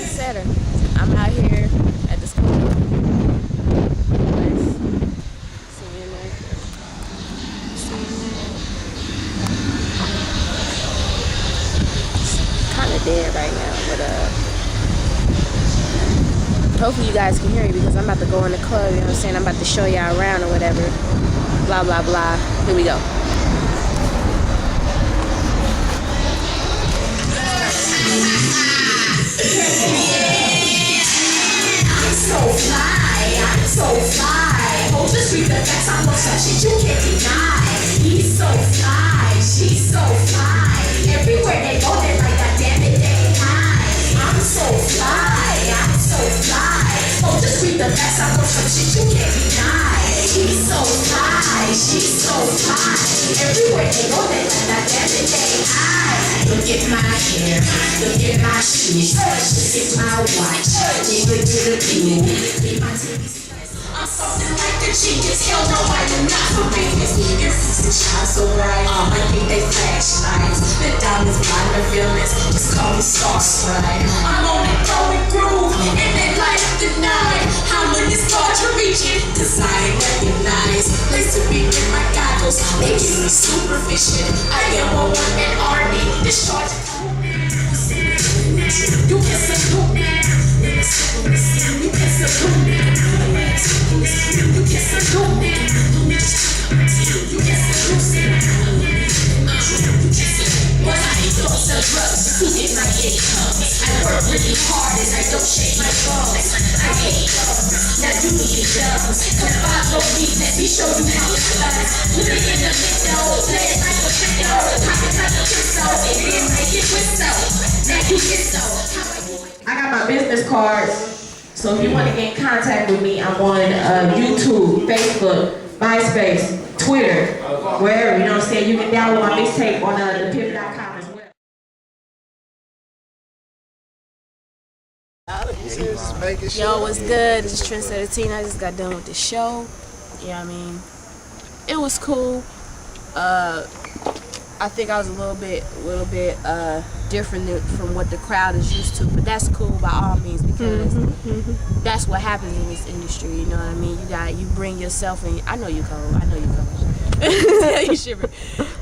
Setter. I'm out here at the school. Kind of dead right now, but hopefully you guys can hear me because I'm about to go in the club. You know what I'm saying? I'm about to show y'all around or whatever. Blah blah blah. Here we go. I'm so fly. Oh, just read the facts. I'm on some shit you can't deny. He's so fly. She's so fly. Everywhere they go, they're like, God damn it, they high. I'm so fly. I'm so fly. Oh, just read the facts. I'm on some shit you can't deny. He's so fly. She's so fly. Everywhere they go, they're like, God damn it, they high. Look at my hair. Look at my shoes. Look at my watch. Look at the view. I'm something like the genius. Hell no, I am not Venus. Your sister shines so bright. I think they flashlights. The diamonds blind the villains. Just call me Starstrike. I'm on it, throwing groove, and they light up the night. How many stars you're reaching? Cause I ain't recognize. Place to be in my goggles. They give me supervision. I am a one-man army. Discharge. You can salute me. You can salute me. You can salute me. You can salute me. When I don't sell drugs, who get my income? I work really hard and I don't shake my balls. I hate love, now you need drugs. Come follow me, let me show you how it's done. Put it in the middle, play it like a fiddle. Pop it like a pistol, and then make it whistle. Now you get so. I got my business cards, so if you want to get in contact with me, I'm on YouTube, Facebook, MySpace, Twitter, wherever, you know what I'm saying? You can download my mixtape on thepivot.com as well. Yo, what's good? This is TrendSetterTina's. I just got done with the show. Yeah, I mean, it was cool. I think I was a little bit different from what the crowd is used to, but that's cool by all means because that's what happens in this industry. You know what I mean? You bring yourself in. I know you cold. You shiver.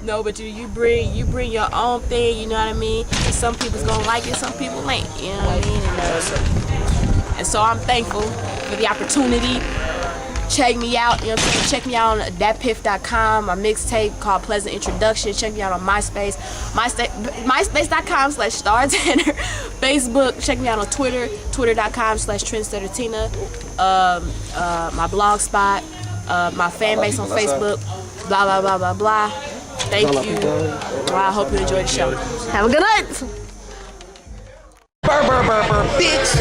No, but you bring your own thing. You know what I mean? And some people's gonna like it, some people ain't. You know what I mean? And so I'm thankful for the opportunity. Check me out, you know what I'm saying? Check me out on thatpiff.com, my mixtape called Pleasant Introduction. Check me out on MySpace, myspace.com/StarTenor. Facebook, check me out on Twitter, twitter.com/TrendSetterTina. My blog spot, my fan base on Facebook, blah, blah, blah, blah, blah. Thank you. I hope you enjoyed the show. Have a good night. Bitch.